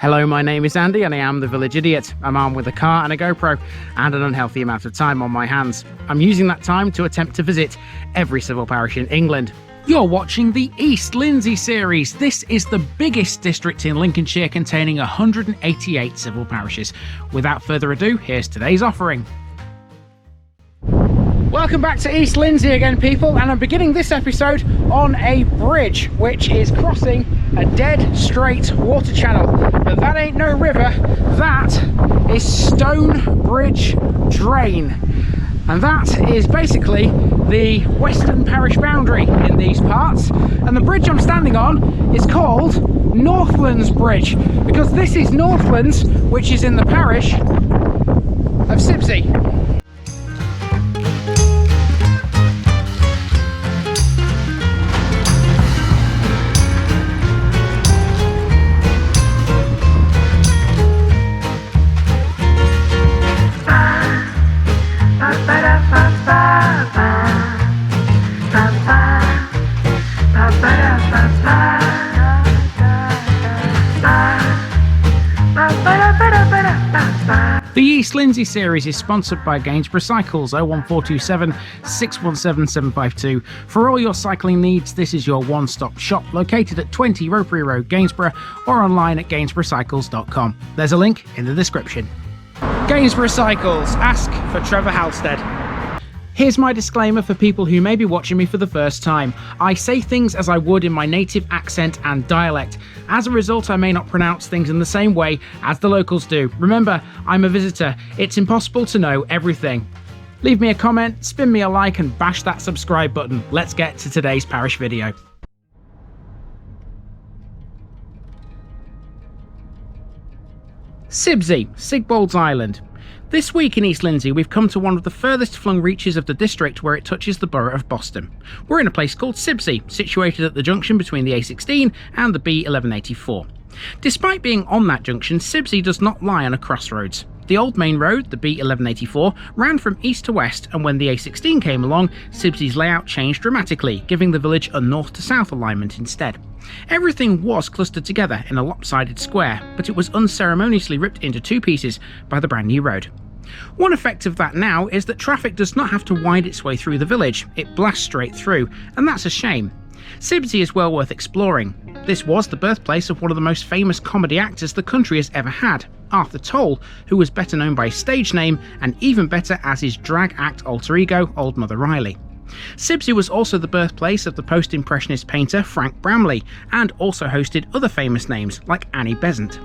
Hello, my name is Andy and I am the Village Idiot. I'm armed with a car and a GoPro and an unhealthy amount of time on my hands. I'm using that time to attempt to visit every civil parish in England. You're watching the East Lindsey series. This is the biggest district in Lincolnshire, containing 188 civil parishes. Without further ado, here's today's offering. Welcome back to East Lindsey again, people, and I'm beginning this episode on a bridge which is crossing a dead straight water channel. But that ain't no river, that is Stone Bridge Drain. And that is basically the western parish boundary in these parts. And the bridge I'm standing on is called Northlands Bridge, because this is Northlands, which is in the parish of Sibsey. The East Lindsey series is sponsored by Gainsborough Cycles 01427 617 752. For all your cycling needs, this is your one-stop shop, located at 20 Ropery Road, Gainsborough, or online at gainsboroughcycles.com. There's a link in the description. Gainsborough Cycles, ask for Trevor Halstead. Here's my disclaimer for people who may be watching me for the first time. I say things as I would in my native accent and dialect. As a result, I may not pronounce things in the same way as the locals do. Remember, I'm a visitor. It's impossible to know everything. Leave me a comment, spin me a like, and bash that subscribe button. Let's get to today's parish video. Sibsey, Sigebald's Island. This week in East Lindsey, we've come to one of the furthest flung reaches of the district, where it touches the Borough of Boston. We're in a place called Sibsey, situated at the junction between the A16 and the B1184. Despite being on that junction, Sibsey does not lie on a crossroads. The old main road, the B1184, ran from east to west, and when the A16 came along, Sibsey's layout changed dramatically, giving the village a north to south alignment instead. Everything was clustered together in a lopsided square, but it was unceremoniously ripped into two pieces by the brand new road. One effect of that now is that traffic does not have to wind its way through the village, it blasts straight through, and that's a shame. Sibsey is well worth exploring. This was the birthplace of one of the most famous comedy actors the country has ever had, Arthur Towle, who was better known by his stage name and even better as his drag act alter ego, Old Mother Riley. Sibsey was also the birthplace of the post-impressionist painter Frank Bramley, and also hosted other famous names like Annie Beasant.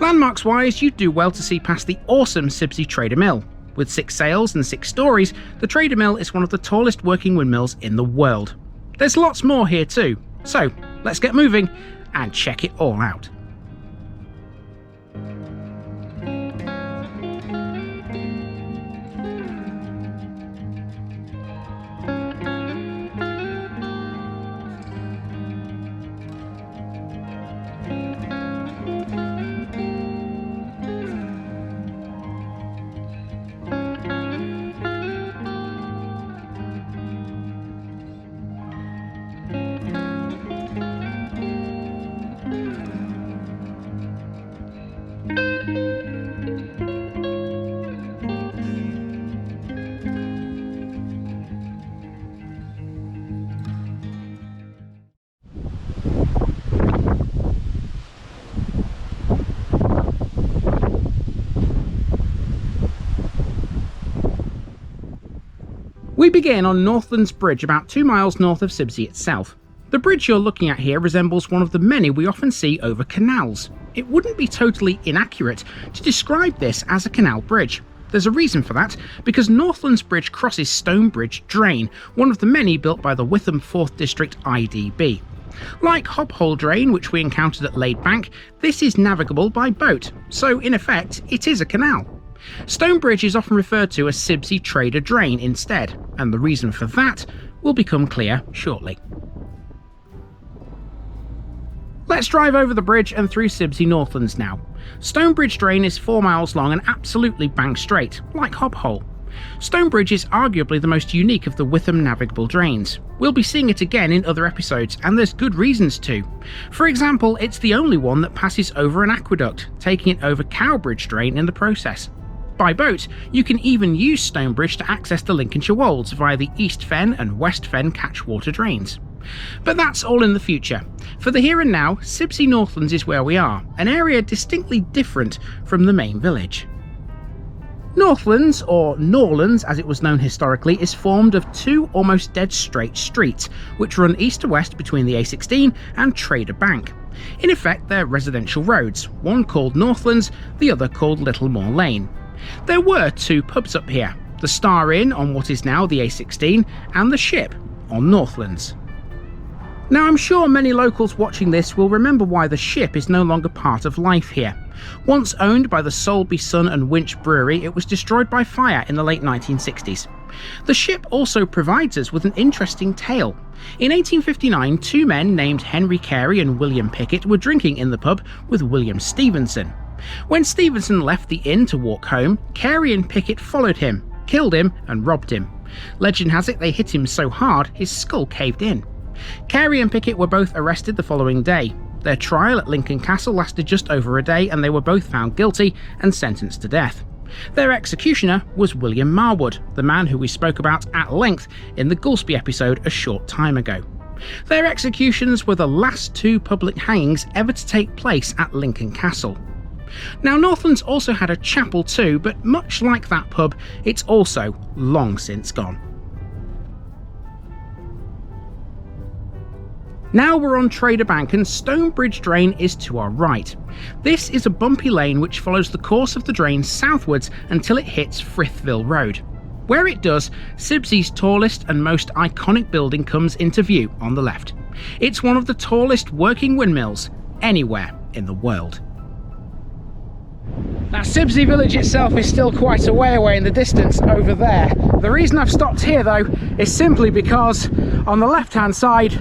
Landmarks wise, you'd do well to see past the awesome Sibsey Trader Mill. With 6 sails and 6 stories, the Trader Mill is one of the tallest working windmills in the world. There's lots more here too, so let's get moving and check it all out. We begin on Northlands Bridge, about 2 miles north of Sibsey itself. The bridge you're looking at here resembles one of the many we often see over canals. It wouldn't be totally inaccurate to describe this as a canal bridge. There's a reason for that, because Northlands Bridge crosses Stone Bridge Drain, one of the many built by the Witham 4th District IDB. Like Hophole Drain, which we encountered at Lade Bank, this is navigable by boat, so in effect it is a canal. Stonebridge is often referred to as Sibsey Trader Drain instead, and the reason for that will become clear shortly. Let's drive over the bridge and through Sibsey Northlands now. Stonebridge Drain is 4 miles long and absolutely bang straight, like Hophole. Stonebridge is arguably the most unique of the Witham navigable drains. We'll be seeing it again in other episodes, and there's good reasons to. For example, it's the only one that passes over an aqueduct, taking it over Cowbridge Drain in the process. By boat, you can even use Stonebridge to access the Lincolnshire Wolds via the East Fen and West Fen catchwater drains. But that's all in the future. For the here and now, Sibsey Northlands is where we are, an area distinctly different from the main village. Northlands, or Norlands as it was known historically, is formed of two almost dead straight streets, which run east to west between the A16 and Trader Bank. In effect, they're residential roads, one called Northlands, the other called Littlemore Lane. There were two pubs up here, the Star Inn on what is now the A16 and the Ship on Northlands. Now, I'm sure many locals watching this will remember why the Ship is no longer part of life here. Once owned by the Soulby Sun and Winch Brewery, it was destroyed by fire in the late 1960s. The Ship also provides us with an interesting tale. In 1859, two men named Henry Carey and William Pickett were drinking in the pub with William Stevenson. When Stevenson left the inn to walk home, Carey and Pickett followed him, killed him and robbed him. Legend has it they hit him so hard his skull caved in. Carey and Pickett were both arrested the following day. Their trial at Lincoln Castle lasted just over a day, and they were both found guilty and sentenced to death. Their executioner was William Marwood, the man who we spoke about at length in the Goolsby episode a short time ago. Their executions were the last two public hangings ever to take place at Lincoln Castle. Now, Northlands also had a chapel too, but much like that pub, it's also long since gone. Now we're on Trader Bank and Stonebridge Drain is to our right. This is a bumpy lane which follows the course of the drain southwards until it hits Frithville Road. Where it does, Sibsey's tallest and most iconic building comes into view on the left. It's one of the tallest working windmills anywhere in the world. Now, Sibsey village itself is still quite a way away in the distance over there. The reason I've stopped here though is simply because on the left hand side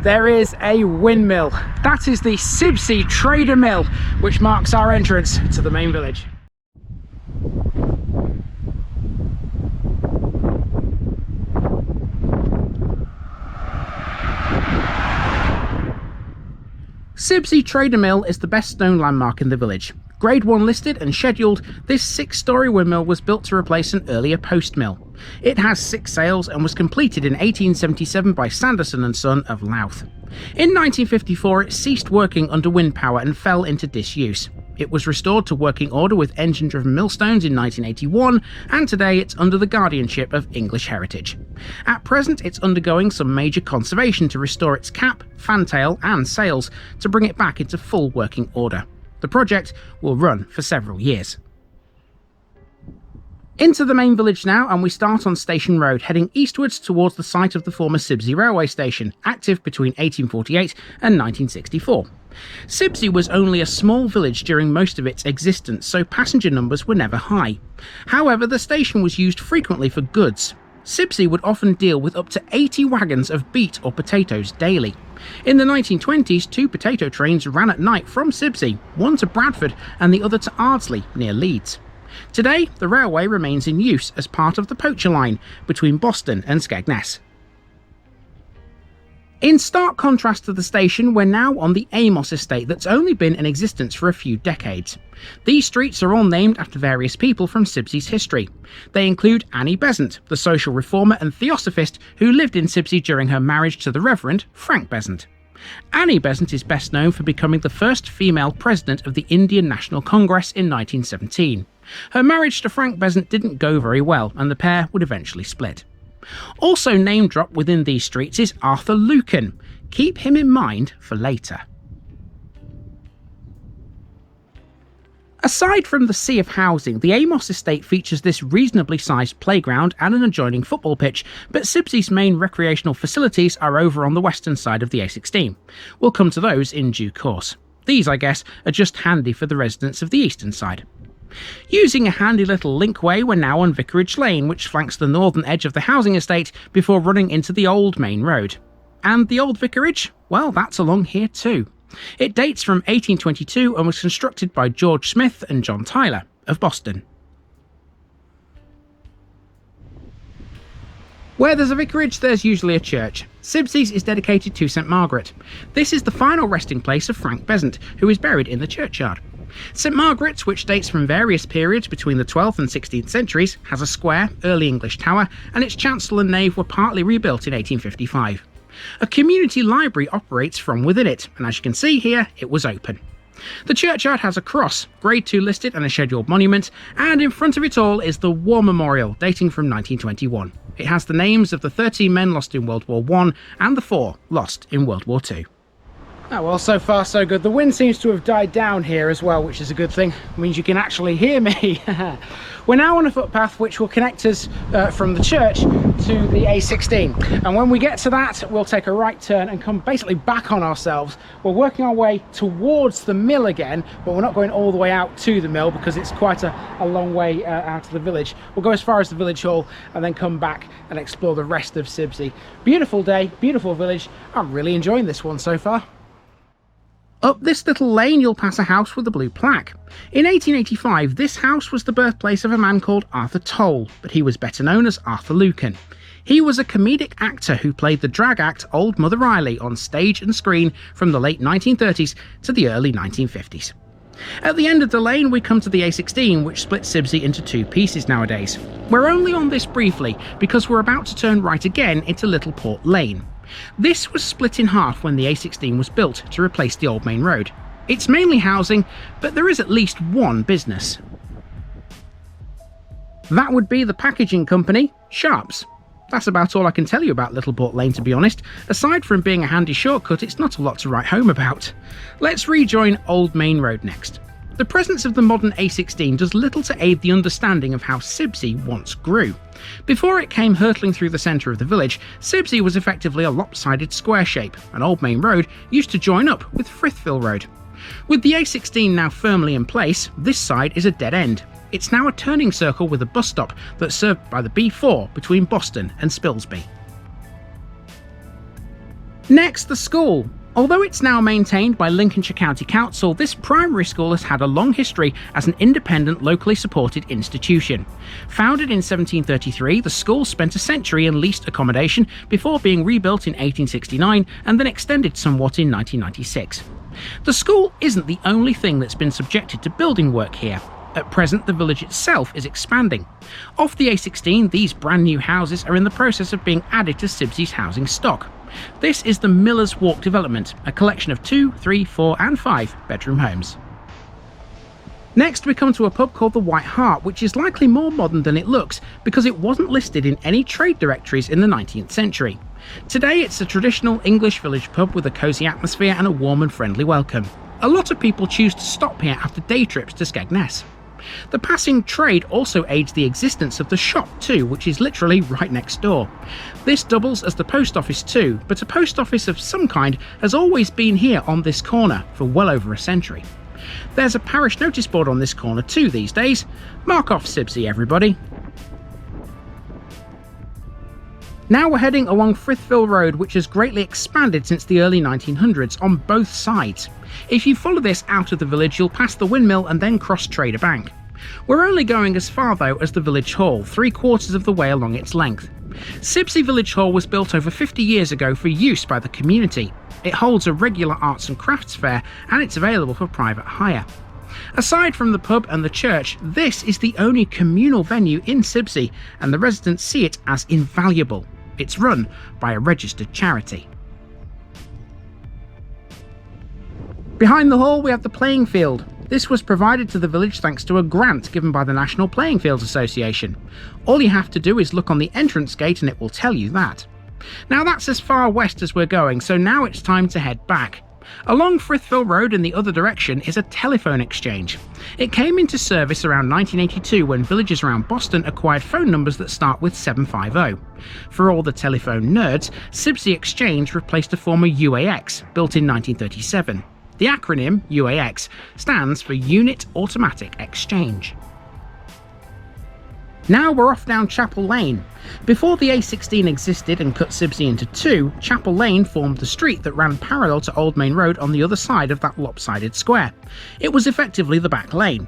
there is a windmill. That is the Sibsey Trader Mill, which marks our entrance to the main village. Sibsey Trader Mill is the best stone landmark in the village. Grade 1 listed and scheduled, this 6-storey windmill was built to replace an earlier post mill. It has 6 sails and was completed in 1877 by Sanderson and Son of Louth. In 1954 it ceased working under wind power and fell into disuse. It was restored to working order with engine-driven millstones in 1981, and today it's under the guardianship of English Heritage. At present it's undergoing some major conservation to restore its cap, fantail and sails to bring it back into full working order. The project will run for several years. Into the main village now, and we start on Station Road, heading eastwards towards the site of the former Sibsey railway station, active between 1848 and 1964. Sibsey was only a small village during most of its existence, so passenger numbers were never high. However, the station was used frequently for goods. Sibsey would often deal with up to 80 wagons of beet or potatoes daily. In the 1920s, 2 potato trains ran at night from Sibsey, one to Bradford and the other to Ardsley, near Leeds. Today, the railway remains in use as part of the Poacher Line between Boston and Skegness. In stark contrast to the station, we're now on the Amos estate that's only been in existence for a few decades. These streets are all named after various people from Sibsey's history. They include Annie Beasant, the social reformer and theosophist who lived in Sibsey during her marriage to the Reverend Frank Beasant. Annie Beasant is best known for becoming the first female president of the Indian National Congress in 1917. Her marriage to Frank Beasant didn't go very well, and the pair would eventually split. Also name-dropped within these streets is Arthur Lucan. Keep him in mind for later. Aside from the sea of housing, the Amos estate features this reasonably sized playground and an adjoining football pitch, but Sibsey's main recreational facilities are over on the western side of the A16. We'll come to those in due course. These, I guess, are just handy for the residents of the eastern side. Using a handy little linkway, we're now on Vicarage Lane, which flanks the northern edge of the housing estate before running into the old main road. And the old vicarage? Well, that's along here too. It dates from 1822 and was constructed by George Smith and John Tyler of Boston. Where there's a vicarage, there's usually a church. Sibsey's is dedicated to St Margaret. This is the final resting place of Frank Beasant, who is buried in the churchyard. St Margaret's, which dates from various periods between the 12th and 16th centuries, has a square, early English tower, and its chancel and nave were partly rebuilt in 1855. A community library operates from within it, and as you can see here, it was open. The churchyard has a cross, Grade 2 listed and a scheduled monument, and in front of it all is the War Memorial, dating from 1921. It has the names of the 13 men lost in World War I and the 4 lost in World War II. Oh, well, so far so good. The wind seems to have died down here as well, which is a good thing. It means you can actually hear me. We're now on a footpath which will connect us from the church to the A16. And when we get to that, we'll take a right turn and come basically back on ourselves. We're working our way towards the mill again, but we're not going all the way out to the mill because it's quite a long way out of the village. We'll go as far as the village hall and then come back and explore the rest of Sibsey. Beautiful day, beautiful village. I'm really enjoying this one so far. Up this little lane you'll pass a house with a blue plaque. In 1885 this house was the birthplace of a man called Arthur Towle, but he was better known as Arthur Lucan. He was a comedic actor who played the drag act Old Mother Riley on stage and screen from the late 1930s to the early 1950s. At the end of the lane we come to the A16, which splits Sibsey into two pieces nowadays. We're only on this briefly because we're about to turn right again into Little Port Lane. This was split in half when the A16 was built to replace the old main road. It's mainly housing, but there is at least one business. That would be the packaging company, Sharps. That's about all I can tell you about Little Port Lane, to be honest. Aside from being a handy shortcut, it's not a lot to write home about. Let's rejoin Old Main Road next. The presence of the modern A16 does little to aid the understanding of how Sibsey once grew. Before it came hurtling through the centre of the village, Sibsey was effectively a lopsided square shape, and Old Main Road used to join up with Frithville Road. With the A16 now firmly in place, this side is a dead end. It's now a turning circle with a bus stop that's served by the B4 between Boston and Spilsby. Next, the school. Although it's now maintained by Lincolnshire County Council, this primary school has had a long history as an independent, locally supported institution. Founded in 1733, the school spent a century in leased accommodation before being rebuilt in 1869 and then extended somewhat in 1996. The school isn't the only thing that's been subjected to building work here. At present, the village itself is expanding. Off the A16, these brand new houses are in the process of being added to Sibsey's housing stock. This is the Miller's Walk development, a collection of 2, 3, 4 and 5 bedroom homes. Next we come to a pub called the White Hart, which is likely more modern than it looks because it wasn't listed in any trade directories in the 19th century. Today it's a traditional English village pub with a cosy atmosphere and a warm and friendly welcome. A lot of people choose to stop here after day trips to Skegness. The passing trade also aids the existence of the shop too, which is literally right next door. This doubles as the post office too, but a post office of some kind has always been here on this corner for well over a century. There's a parish notice board on this corner too these days. Mark off Sibsey, everybody. Now we're heading along Frithville Road, which has greatly expanded since the early 1900s on both sides. If you follow this out of the village, you'll pass the windmill and then cross Trader Bank. We're only going as far though as the village hall, 3/4 of the way along its length. Sibsey Village Hall was built over 50 years ago for use by the community. It holds a regular arts and crafts fair and it's available for private hire. Aside from the pub and the church, this is the only communal venue in Sibsey and the residents see it as invaluable. It's run by a registered charity. Behind the hall we have the playing field. This was provided to the village thanks to a grant given by the National Playing Fields Association. All you have to do is look on the entrance gate and it will tell you that. Now that's as far west as we're going, so now it's time to head back. Along Frithville Road in the other direction is a telephone exchange. It came into service around 1982 when villages around Boston acquired phone numbers that start with 750. For all the telephone nerds, Sibsey Exchange replaced a former UAX, built in 1937. The acronym UAX stands for Unit Automatic Exchange. Now we're off down Chapel Lane. Before the A16 existed and cut Sibsey into two, Chapel Lane formed the street that ran parallel to Old Main Road on the other side of that lopsided square. It was effectively the back lane.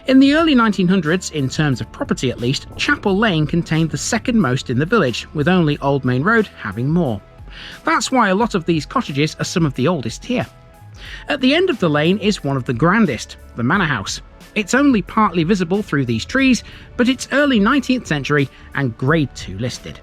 In the early 1900s, in terms of property at least, Chapel Lane contained the second most in the village, with only Old Main Road having more. That's why a lot of these cottages are some of the oldest here. At the end of the lane is one of the grandest, the manor house. It's only partly visible through these trees, but it's early 19th century and Grade 2 listed.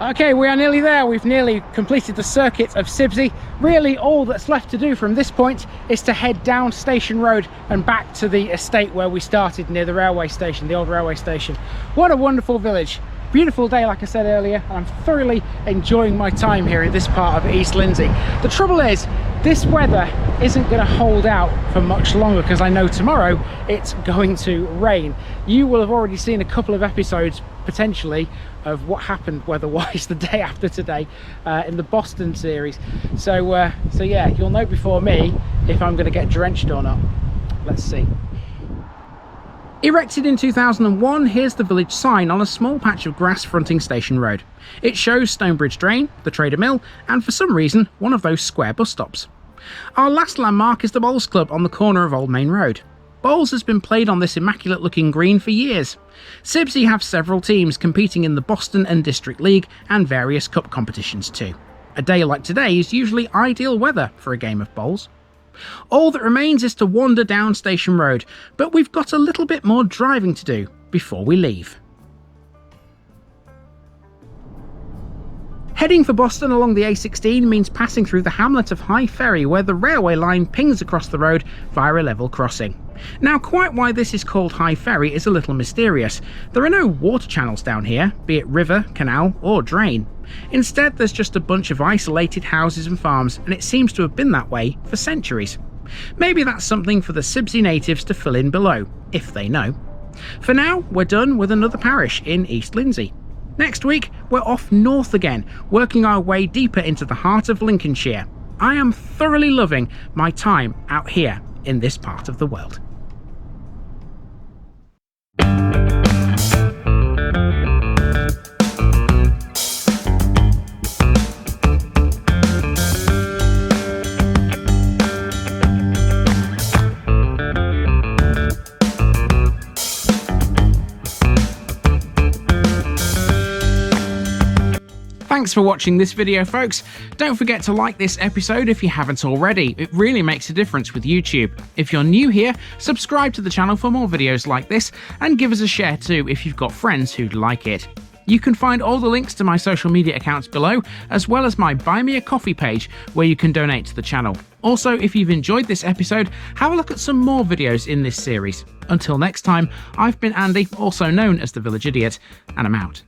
Okay, we are nearly there. We've nearly completed the circuit of Sibsey. Really, all that's left to do from this point is to head down Station Road and back to the estate where we started, near the railway station, the old railway station. What a wonderful village. Beautiful day, like I said earlier, and I'm thoroughly enjoying my time here in this part of East Lindsey. The trouble is, this weather isn't going to hold out for much longer, because I know tomorrow it's going to rain. You will have already seen a couple of episodes, potentially, of what happened weather-wise the day after today in the Boston series. So yeah, you'll know before me if I'm going to get drenched or not. Let's see. Erected in 2001, here's the village sign on a small patch of grass fronting Station Road. It shows Stonebridge Drain, the Trader Mill, and for some reason, one of those square bus stops. Our last landmark is the Bowls Club on the corner of Old Main Road. Bowls has been played on this immaculate looking green for years. Sibsey have several teams competing in the Boston and District League and various cup competitions too. A day like today is usually ideal weather for a game of bowls. All that remains is to wander down Station Road, but we've got a little bit more driving to do before we leave. Heading for Boston along the A16 means passing through the hamlet of High Ferry, where the railway line pings across the road via a level crossing. Now, quite why this is called High Ferry is a little mysterious. There are no water channels down here, be it river, canal or drain. Instead, there's just a bunch of isolated houses and farms, and it seems to have been that way for centuries. Maybe that's something for the Sibsey natives to fill in below, if they know. For now, we're done with another parish in East Lindsey. Next week, we're off north again, working our way deeper into the heart of Lincolnshire. I am thoroughly loving my time out here in this part of the world. Thanks for watching this video, folks. Don't forget to like this episode if you haven't already. It really makes a difference with YouTube. If you're new here, subscribe to the channel for more videos like this, and give us a share too if you've got friends who'd like it. You can find all the links to my social media accounts below, as well as my Buy Me a Coffee page where you can donate to the channel. Also, if you've enjoyed this episode, have a look at some more videos in this series. Until next time, I've been Andy, also known as the Village Idiot, and I'm out.